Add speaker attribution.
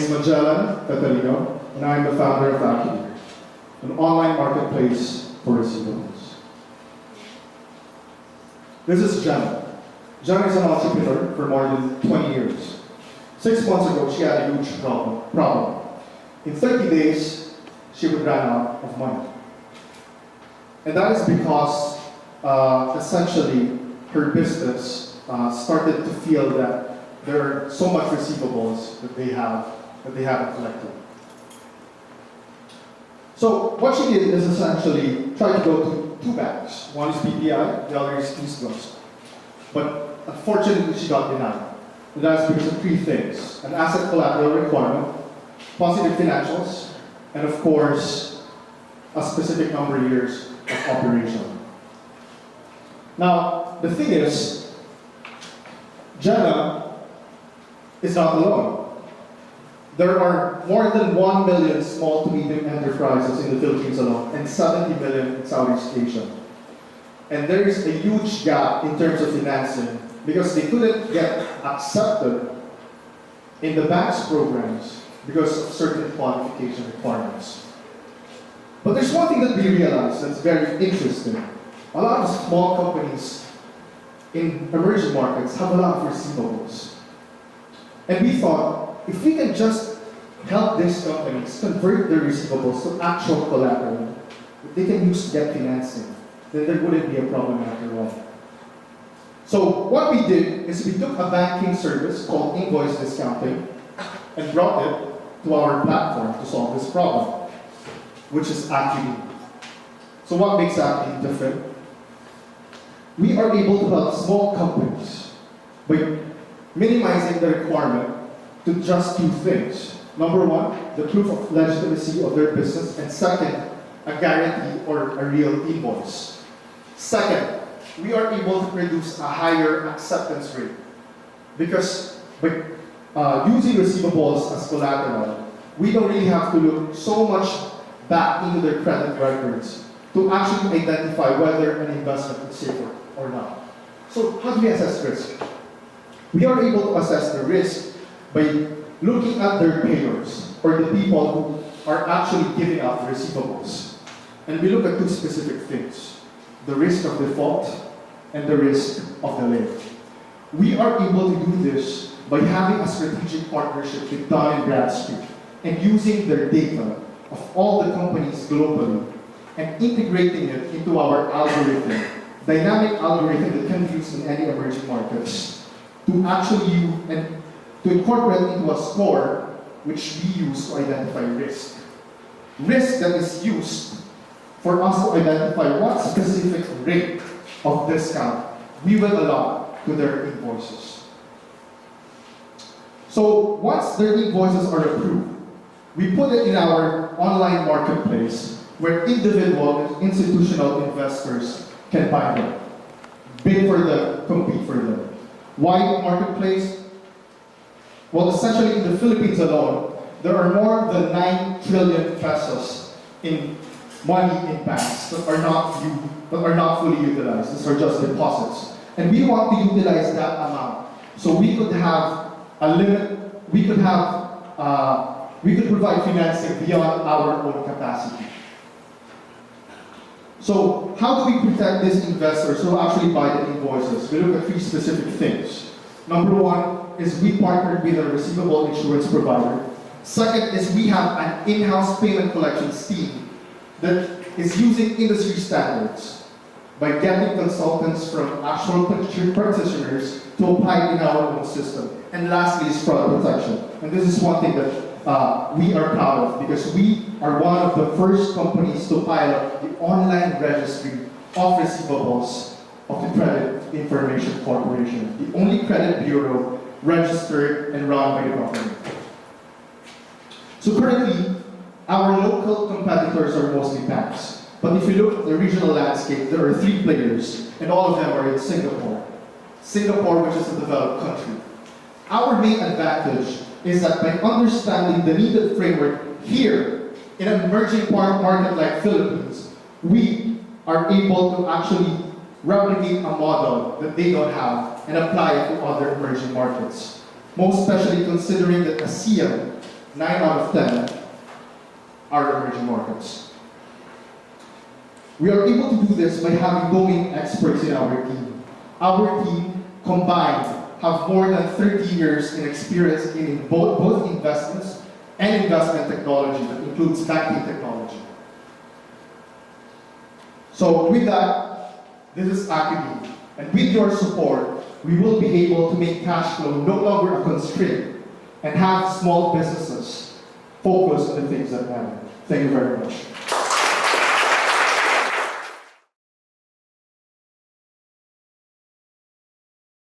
Speaker 1: is Magellan, Fetalino, and I am the founder of Acudeen, an online marketplace for receivables. This is Jenna. Jenna is an entrepreneur for more than 20 years. 6 months ago, she had a huge problem. In 30 days, she would run out of money. And that is because, essentially, her business started to feel that there are so much receivables that they haven't collected. So what she did is essentially try to go to 2 banks. One is BPI, the other is Seedstars. But unfortunately, she got denied. And that's because of 3 things: an asset collateral requirement, positive financials, and of course, a specific number of years of operation. Now, the thing is, Jenna is not alone. There are more than 1 million small to medium enterprises in the Philippines alone, and 70 million in Southeast Asia. And there is a huge gap in terms of financing because they couldn't get accepted in the bank's programs because of certain qualification requirements. But there's one thing that we realized that's very interesting. A lot of small companies in emerging markets have a lot of receivables. And we thought, if we can just help these companies convert their receivables to actual collateral that they can use to get financing, then there wouldn't be a problem after all. So what we did is we took a banking service called invoice discounting and brought it to our platform to solve this problem, which is Acudeen. So what makes Acudeen different? We are able to help small companies by minimizing the requirement to just 2 things. Number 1, the proof of legitimacy of their business, and second, a guarantee or a real invoice. Second, we are able to produce a higher acceptance rate because by using receivables as collateral, we don't really have to look so much back into their credit records to actually identify whether an investment is safe or not. So how do we assess risk? We are able to assess the risk by looking at their payers, or the people who are actually giving out the receivables. And we look at 2 specific things: the risk of default and the risk of delay. We are able to do this by having a strategic partnership with Dun & Bradstreet and using their data of all the companies globally and integrating it into our algorithm, dynamic algorithm that can be used in any emerging markets, to actually use and to incorporate into a score which we use to identify risk. Risk that is used for us to identify what specific rate of discount we will allot to their invoices. So once their invoices are approved, we put it in our online marketplace where individual and institutional investors can buy them, bid for them, compete for them. Why marketplace? Well, essentially in the Philippines alone, there are more than 9 trillion pesos in money in banks that are not fully utilized. These are just deposits. And we want to utilize that amount. So we could have a limit, we could provide financing beyond our own capacity. So how do we protect these investors who actually buy the invoices? We look at 3 specific things. Number 1 is we partnered with a receivable insurance provider. Second is we have an in-house payment collections team that is using industry standards by getting consultants from actual practitioners to apply in our own system. And lastly is fraud protection. And this is one thing that we are proud of because we are one of the first companies to pilot the online registry of receivables of the Credit Information Corporation, the only credit bureau registered and run by the government. So currently, our local competitors are mostly banks. But if you look at the regional landscape, there are 3 players, and all of them are in Singapore. Singapore, which is a developed country. Our main advantage is that by understanding the needed framework here, in an emerging market like Philippines, we are able to actually replicate a model that they don't have and apply it to other emerging markets. Most especially considering that ASEAN 9 out of 10 are emerging markets. We are able to do this by having domain experts in our team. Our team combined have more than 30 years in experience in both investments and investment technology that includes banking technology. So with that, this is Acudeen. And with your support, we will be able to make cash flow no longer a constraint and have small businesses focus on the things that matter. Thank you very much.